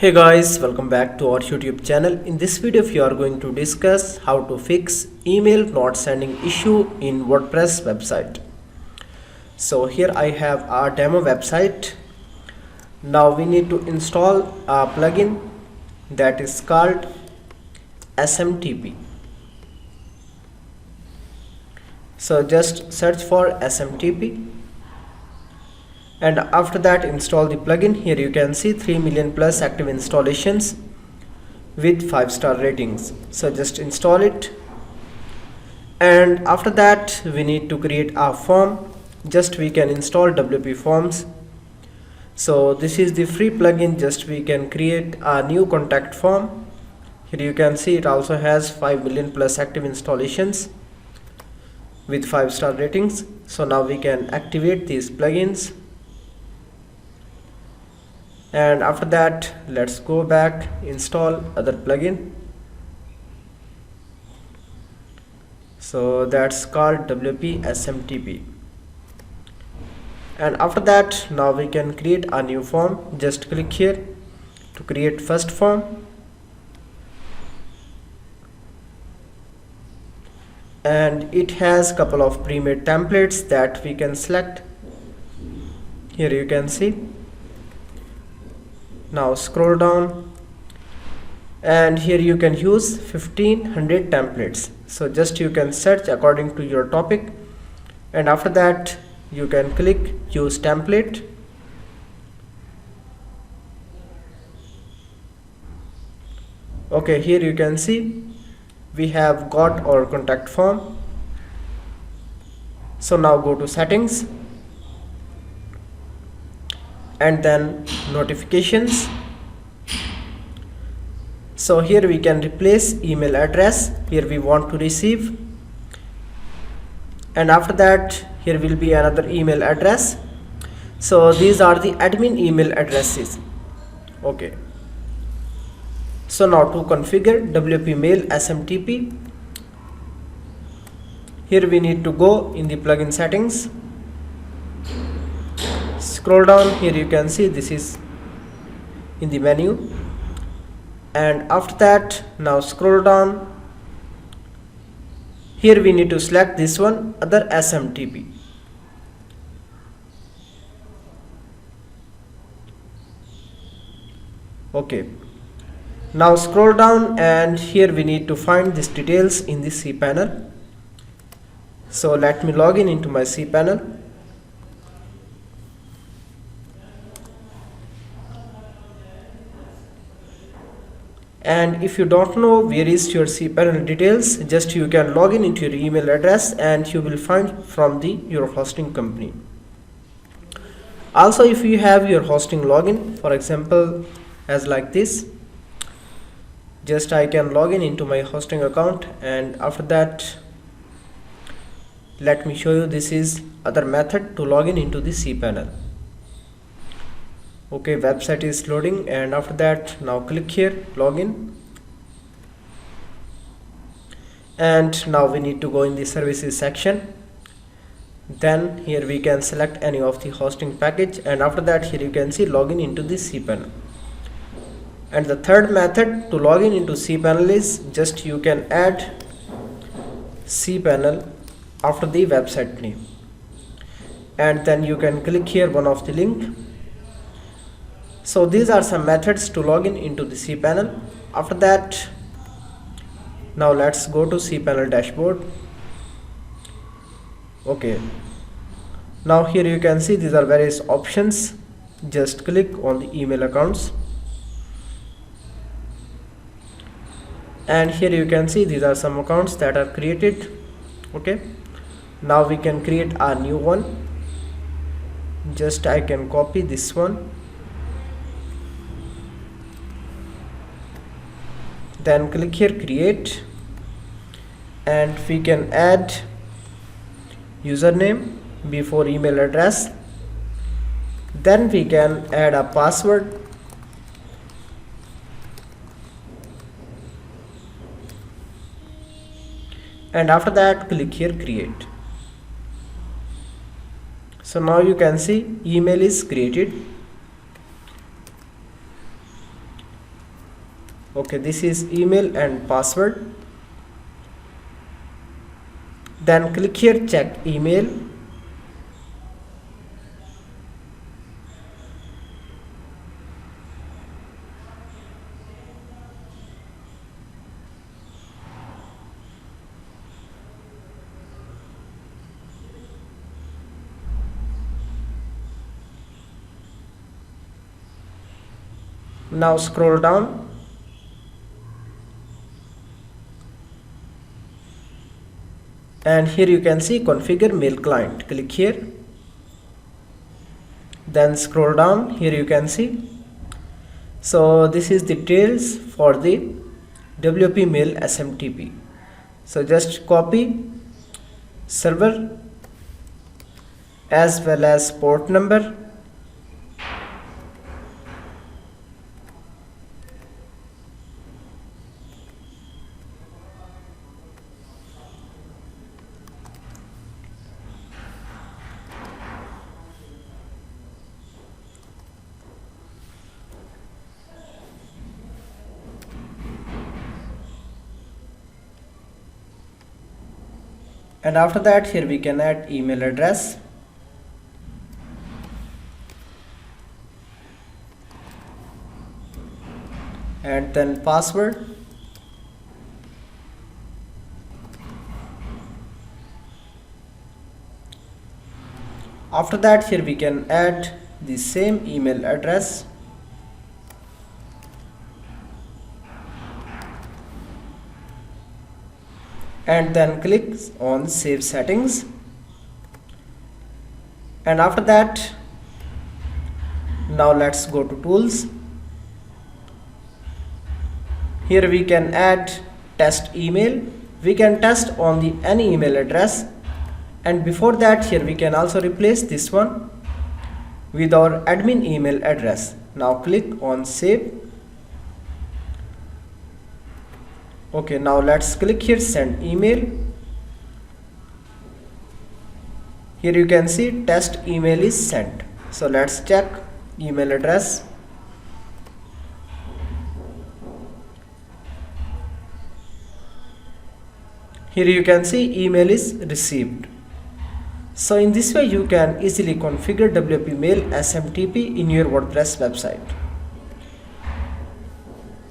Hey guys, welcome back to our YouTube channel. In this video we are going to discuss how to fix email not sending issue in WordPress website. So here I have our demo website. Now we need to install a plugin that is called SMTP. So just search for SMTP. And after that install the plugin. Here you can see 3 million plus active installations with 5-star ratings. So just install it, and after that we need to create a form. Just we can install WP forms. So this is the free plugin. Just we can create a new contact form. Here you can see it also has 5 million plus active installations with 5-star ratings. So now we can activate these plugins. And after that let's go back, install other plugin. So that's called WP SMTP. And after that now we can create a new form. Just click here to create first form, and it has couple of pre-made templates that we can select. Here you can see. Now scroll down, and here you can use 1500 templates. So just you can search according to your topic, and after that you can click use template. Okay, here you can see we have got our contact form. So now go to settings and then notifications. So here we can replace email address. Here we want to receive, and after that here will be another email address. So these are the admin email addresses. Okay, so now to configure WP mail SMTP, here we need to go in the plugin settings. Scroll down, here you can see this is in the menu, and after that now scroll down. Here we need to select this one, other SMTP. Okay, now scroll down, and here we need to find these details in the cPanel. So let me log in into my cPanel. And if you don't know where is your cPanel details, just you can log in into your email address and you will find from your hosting company. Also, if you have your hosting login, for example as like this, just I can log in into my hosting account, and after that let me show you, this is other method to log in into the cPanel. Okay, website is loading, and after that now click here login, and now we need to go in the services section. Then here we can select any of the hosting package, and after that here you can see login into the cPanel. And the third method to login into cPanel is just you can add cPanel after the website name, and then you can click here one of the link. So these are some methods to log in into the cPanel. After that now let's go to cPanel dashboard. Okay, now here you can see these are various options. Just click on the email accounts, and here you can see these are some accounts that are created. Okay, now we can create a new one. Just I can copy this one, then click here create, and we can add username before email address. Then we can add a password, and after that click here create. So now you can see email is created. Okay, this is email and password. Then click here check email. Now scroll down and here you can see configure mail client. Click here, then scroll down. Here you can see, so this is details for the WP mail SMTP. So just copy server as well as port number, and after that here we can add email address, and then password, after that here we can add the same email address, and then click on save settings. And after that, now let's go to tools. Here we can add test email. We can test on the any email address, and before that here we can also replace this one with our admin email address. Now click on save. Okay, now let's click here send email. Here you can see test email is sent. So let's check email address. Here you can see email is received. So in this way you can easily configure WP Mail SMTP in your WordPress website.